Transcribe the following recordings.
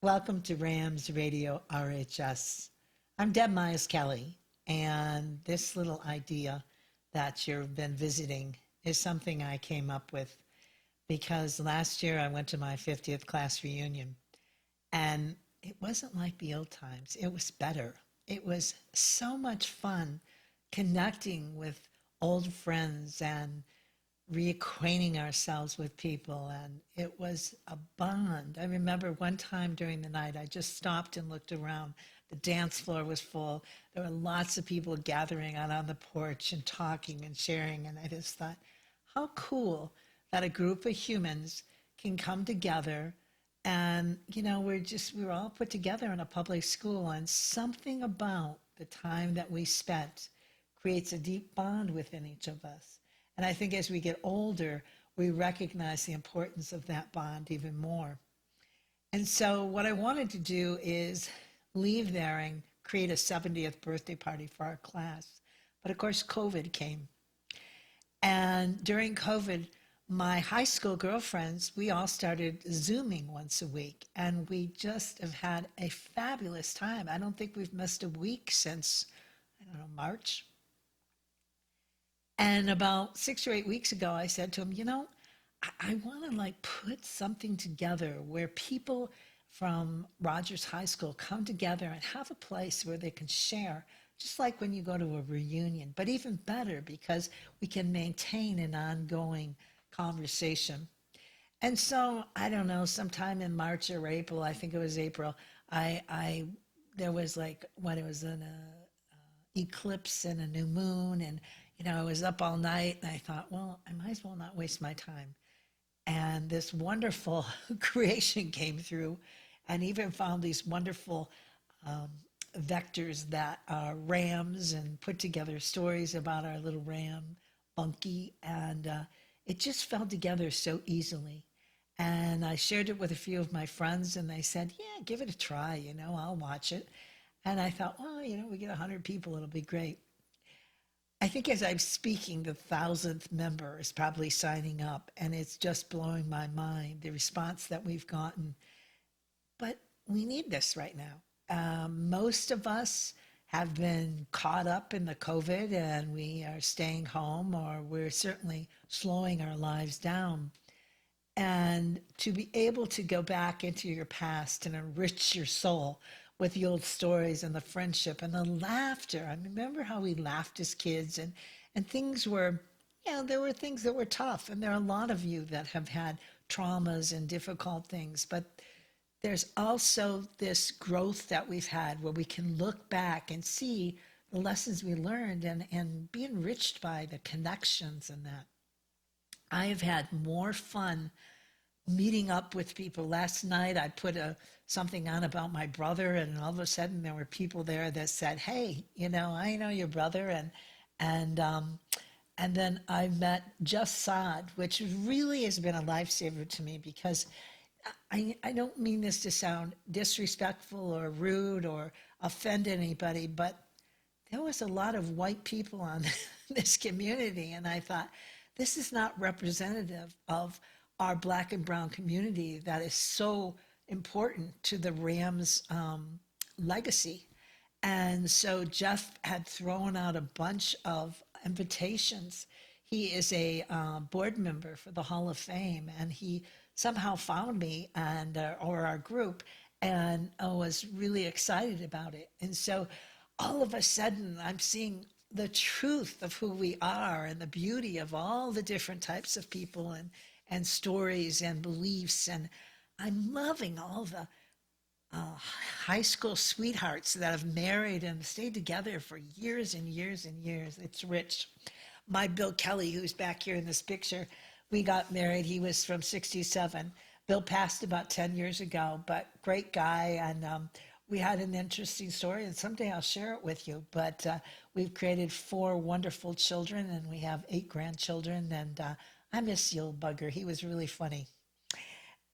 Welcome to Rams Radio RHS. I'm Deb Miles Kelly, and this little idea that you've been visiting is something I came up with because last year I went to my 50th class reunion, and it wasn't like the old times. It was better. It was so much fun connecting with old friends and reacquainting ourselves with people, and it was a bond. I remember one time during the night I just stopped and looked around. The dance floor was full. There were lots of people gathering out on the porch and talking and sharing, and I just thought, how cool that a group of humans can come together. And we were all put together in a public school, and something about the time that we spent creates a deep bond within each of us. And I think as we get older, we recognize the importance of that bond even more. And so what I wanted to do is leave there and create a 70th birthday party for our class. But of course, COVID came. And during COVID, my high school girlfriends, we all started Zooming once a week. And we just have had a fabulous time. I don't think we've missed a week since, March. And about 6 or 8 weeks ago, I said to him, I want to put something together where people from Rogers High School come together and have a place where they can share, just like when you go to a reunion, but even better because we can maintain an ongoing conversation. And so, I don't know, sometime in March or April, I think it was April, there was when it was an eclipse and a new moon, and I was up all night, and I thought, well, I might as well not waste my time. And this wonderful creation came through, and even found these wonderful vectors that are rams, and put together stories about our little ram, Bunky, and it just fell together so easily. And I shared it with a few of my friends, and they said, yeah, give it a try, I'll watch it. And I thought, well, we get 100 people, it'll be great. I think as I'm speaking, the 1,000th member is probably signing up, and it's just blowing my mind, the response that we've gotten. But we need this right now. Most of us have been caught up in the COVID, and we are staying home, or we're certainly slowing our lives down. And to be able to go back into your past and enrich your soul with the old stories and the friendship and the laughter. I remember how we laughed as kids, and things were, there were things that were tough. And there are a lot of you that have had traumas and difficult things. But there's also this growth that we've had where we can look back and see the lessons we learned and be enriched by the connections and that. I have had more fun meeting up with people. Last night I put something on about my brother, and all of a sudden there were people there that said, hey, I know your brother, and then I met Just Saad, which really has been a lifesaver to me, because I don't mean this to sound disrespectful or rude or offend anybody, but there was a lot of white people on this community, and I thought, this is not representative of our Black and brown community that is so important to the Rams legacy. And so Jeff had thrown out a bunch of invitations. He is a board member for the Hall of Fame, and he somehow found me or our group, and was really excited about it. And so all of a sudden I'm seeing the truth of who we are and the beauty of all the different types of people and stories and beliefs. And I'm loving all the high school sweethearts that have married and stayed together for years and years and years. It's rich. My Bill Kelly, who's back here in this picture, we got married. He was from 67. Bill passed about 10 years ago, but great guy. And we had an interesting story, and someday I'll share it with you. But we've created 4 wonderful children, and we have 8 grandchildren. And I miss the old bugger. He was really funny.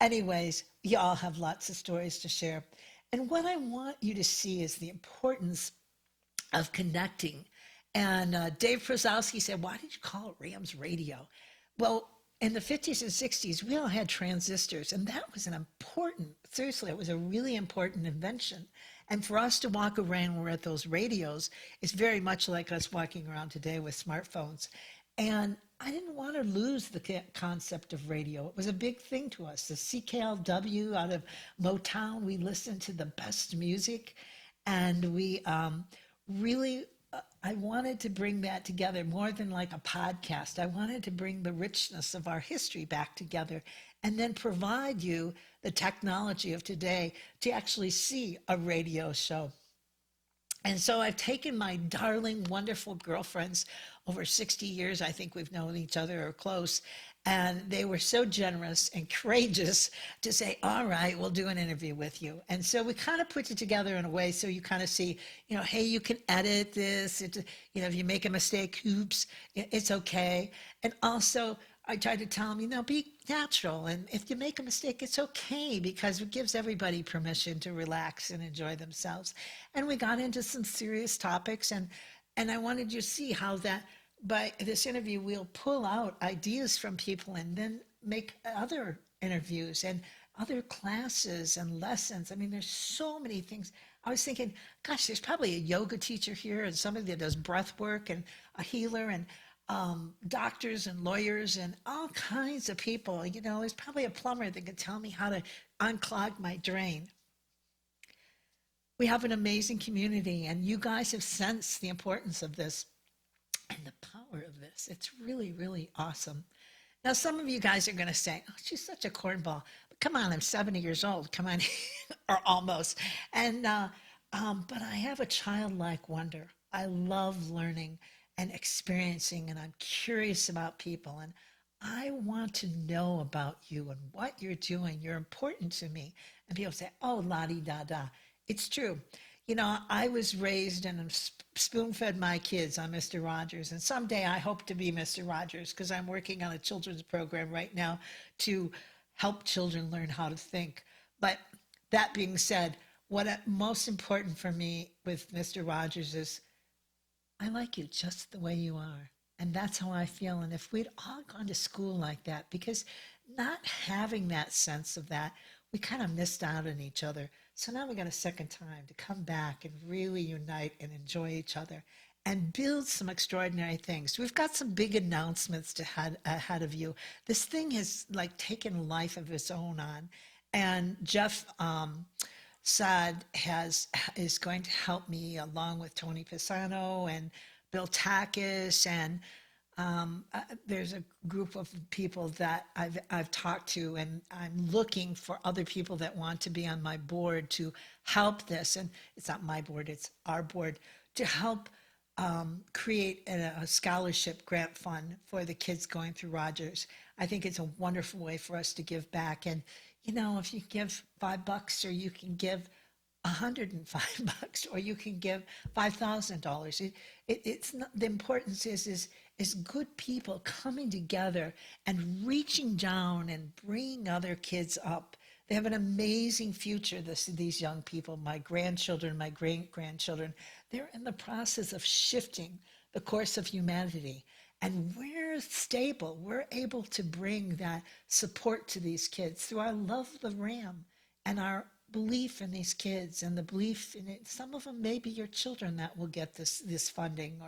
Anyways, you all have lots of stories to share. And what I want you to see is the importance of connecting. And Dave Prozowski said, why did you call it Rams Radio? Well, in the 50s and 60s, we all had transistors, and that was an important, seriously, it was a really important invention. And for us to walk around with those radios is very much like us walking around today with smartphones. And I didn't want to lose the concept of radio. It was a big thing to us. The CKLW out of Motown, we listened to the best music, and we really I wanted to bring that together more than like a podcast. I wanted to bring the richness of our history back together and then provide you the technology of today to actually see a radio show. And so I've taken my darling, wonderful girlfriends over 60 years. I think we've known each other or close. And they were so generous and courageous to say, all right, we'll do an interview with you. And so we kind of put it together in a way so you kind of see, hey, you can edit this. If you make a mistake, oops, it's okay. And also, I try to tell them, be natural. And if you make a mistake, it's okay because it gives everybody permission to relax and enjoy themselves. And we got into some serious topics. And I wanted you to see how that by this interview, we'll pull out ideas from people and then make other interviews and other classes and lessons. I mean, there's so many things. I was thinking, gosh, there's probably a yoga teacher here and somebody that does breath work and a healer and doctors and lawyers and all kinds of people. There's probably a plumber that could tell me how to unclog my drain. We have an amazing community, and you guys have sensed the importance of this and the power of this. It's really, really awesome. Now, some of you guys are going to say, oh, she's such a cornball. But come on, I'm 70 years old. Come on, or almost. And but I have a childlike wonder. I love learning and experiencing, and I'm curious about people, and I want to know about you and what you're doing. You're important to me. And people say, oh, la-di-da-da. It's true. I was raised and spoon-fed my kids on Mr. Rogers, and someday I hope to be Mr. Rogers because I'm working on a children's program right now to help children learn how to think. But that being said, most important for me with Mr. Rogers is I like you just the way you are. And that's how I feel. And if we'd all gone to school like that, because not having that sense of that, we kind of missed out on each other. So now we got a second time to come back and really unite and enjoy each other and build some extraordinary things. We've got some big announcements ahead of you. This thing has taken life of its own on. And Jeff Saad is going to help me along with Tony Pisano and Bill Takis, and there's a group of people that I've talked to, and I'm looking for other people that want to be on my board to help this. And it's not my board, it's our board, to help create a scholarship grant fund for the kids going through Rogers. I think it's a wonderful way for us to give back. And if you give $5 or you can give $105 or you can give $5,000, it's not, the importance is good people coming together and reaching down and bringing other kids up. They have an amazing future, these young people, my grandchildren, my great-grandchildren. They're in the process of shifting the course of humanity. And we're stable. We're able to bring that support to these kids through our love of the Ram and our belief in these kids and the belief in it. Some of them may be your children that will get this funding,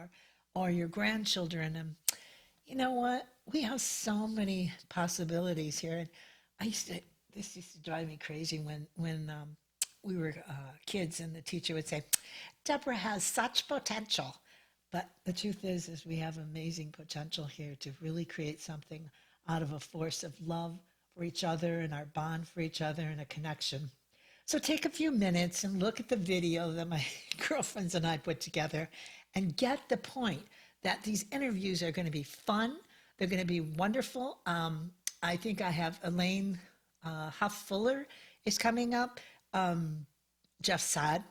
or your grandchildren. And you know what? We have so many possibilities here. And this used to drive me crazy when we were kids, and the teacher would say, Deborah has such potential. But the truth is we have amazing potential here to really create something out of a force of love for each other and our bond for each other and a connection. So take a few minutes and look at the video that my girlfriends and I put together and get the point that these interviews are going to be fun. They're going to be wonderful. I think I have Elaine Huff Fuller is coming up, Jeff Saad,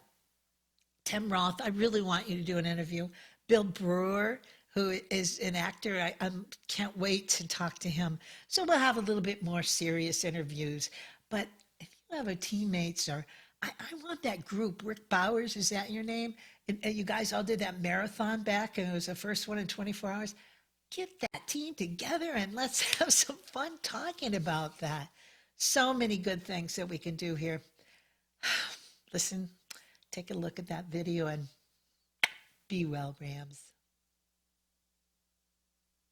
Tim Roth. I really want you to do an interview. Bill Brewer, who is an actor. I can't wait to talk to him. So we'll have a little bit more serious interviews. But if you have a teammates, or I want that group. Rick Bowers, is that your name? And you guys all did that marathon back, and it was the first one in 24 hours. get that team together and let's have some fun talking about that. So many good things that we can do here. Listen, take a look at that video and be well, Rams.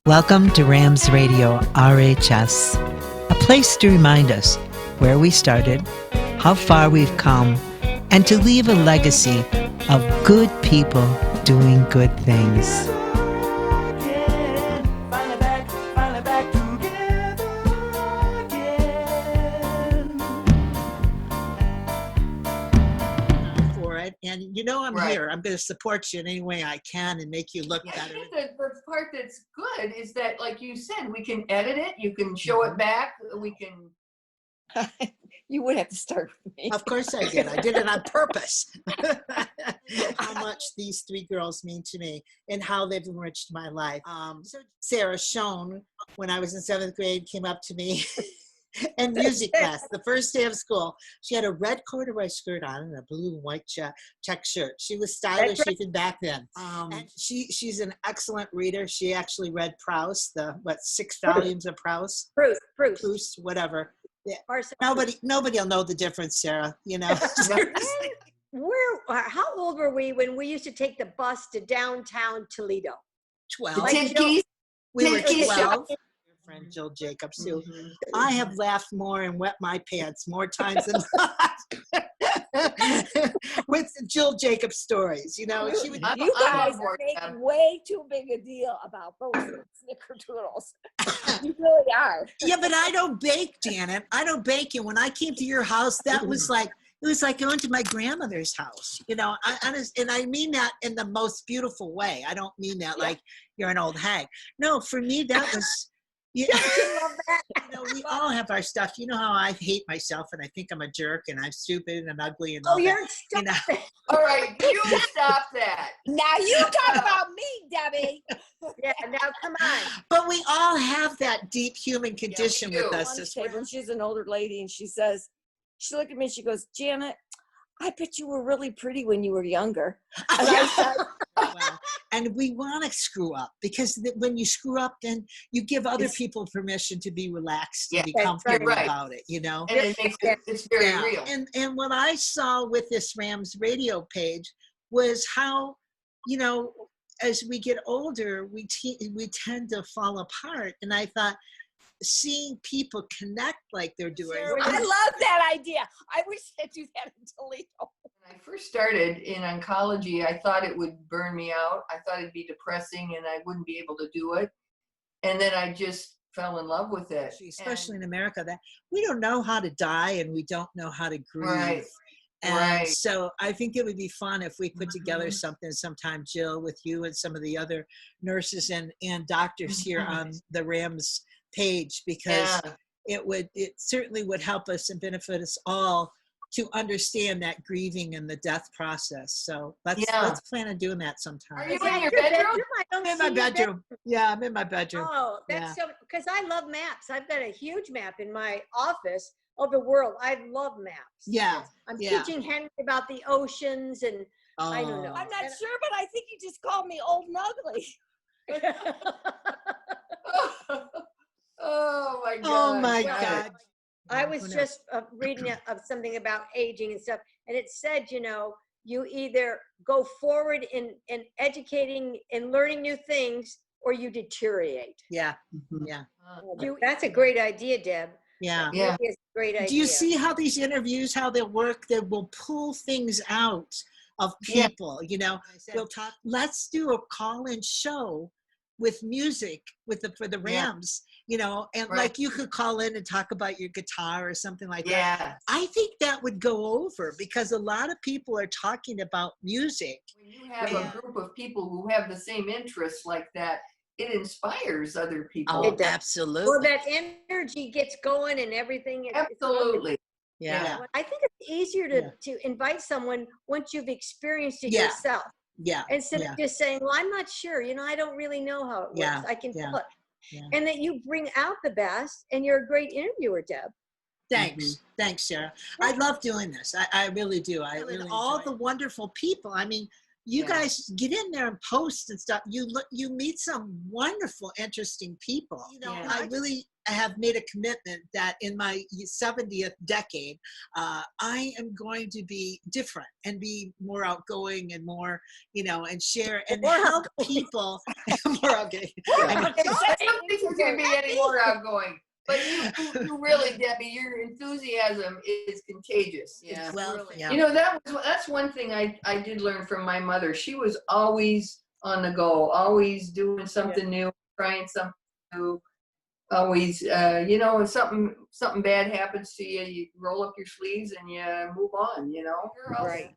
Welcome to Rams Radio RHS, a place to remind us where we started, how far we've come, and to leave a legacy of good people doing good things. And you know I'm here. I'm going to support you in any way I can and make you look better. I think the part that's good is that, like you said, we can edit it. You can show it back. We can. You would have to start with me. Of course I did. I did it on purpose. How much these three girls mean to me and how they've enriched my life. So Sarah Schoen, when I was in 7th grade, came up to me in music class, the first day of school. She had a red corduroy skirt on and a blue and white check shirt. She was stylish even back then. And she's an excellent reader. She actually read Proust, the 6 volumes of Proust? Proust, whatever. Yeah. Nobody will know the difference, Sarah, you know. How old were we when we used to take the bus to downtown Toledo? 12. We were 12. Friend Jill Jacobs, who I have laughed more and wet my pants more times than not with Jill Jacobs stories. You know, she would. You guys are making way too big a deal about those snickerdoodles. You really are. Yeah, but I don't bake, Janet. I don't bake. And when I came to your house, that was like, it was like going to my grandmother's house. You know, and I mean that in the most beautiful way. I don't mean that like you're an old hag. No, for me, that was. Yeah, you know, we all have our stuff. You know how I hate myself and I think I'm a jerk and I'm stupid and ugly and all you're that. You know? All right, you stop that. Now you talk about me, Debbie. Yeah, now come on. But we all have that deep human condition with us. She's an older lady and she looked at me and she goes, Janet, I bet you were really pretty when you were younger. And I said, well, and we want to screw up because when you screw up, then you give other people permission to be relaxed and be comfortable about it, you know? And it's very real. And what I saw with this Rams radio page was how, you know, as we get older, we tend to fall apart. And I thought, seeing people connect like they're doing. I love that idea. I wish I'd do that in Toledo. When I first started in oncology, I thought it would burn me out. I thought it'd be depressing and I wouldn't be able to do it. And then I just fell in love with it. Especially in America, that we don't know how to die and we don't know how to grieve. Right. And so I think it would be fun if we put together something sometime, Jill, with you and some of the other nurses and doctors here on the Rams page, because it certainly would help us and benefit us all to understand that grieving and the death process. So let's plan on doing that sometime. Are you in your bedroom? I'm in my bedroom. Yeah, I'm in my bedroom. Oh, that's so, because I love maps. I've got a huge map in my office of the world. I love maps. Yeah. I'm teaching Henry about the oceans and I don't know. I'm not sure, but I think you just called me old and ugly. Oh my God. Oh my God. I was just reading of something about aging and stuff, and it said, you know, you either go forward in educating and learning new things, or you deteriorate. Yeah. Yeah. That's a great idea, Deb. Yeah. Yeah. It's a great idea. Do you see how these interviews, how they work? They will pull things out of people, you know. We'll talk, let's do a call-in show with music for the Rams, you know, and like you could call in and talk about your guitar or something like that. I think that would go over because a lot of people are talking about music. When you have a group of people who have the same interests like that, it inspires other people. Oh, absolutely. Well, that energy gets going and everything. Absolutely. Yeah. I think it's easier to invite someone once you've experienced it yourself. Yeah. Instead of just saying, well, I'm not sure, you know, I don't really know how it works. I can feel it. Yeah. And that you bring out the best, and you're a great interviewer, Deb. Thanks. Thanks, Sarah. I love doing this. I really do. All the wonderful people. I mean, you guys get in there and post and stuff. You meet some wonderful, interesting people. I really have made a commitment that in my 70th decade, I am going to be different and be more outgoing and more, and share and help people more outgoing. I don't think you're going to be any more outgoing. But you really, Debbie, your enthusiasm is contagious. Yeah. Well, that's one thing I did learn from my mother. She was always on the go, always doing something new, trying something new. Always, when something bad happens to you, you roll up your sleeves and you move on. Right.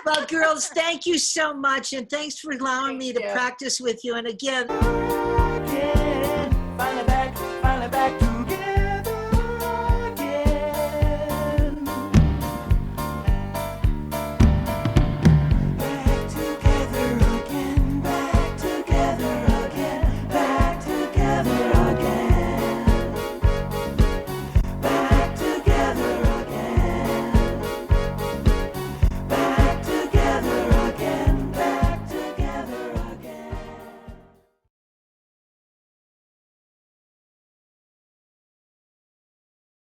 Well, girls, thank you so much, and thanks for allowing me to practice with you. And again. Finally back together.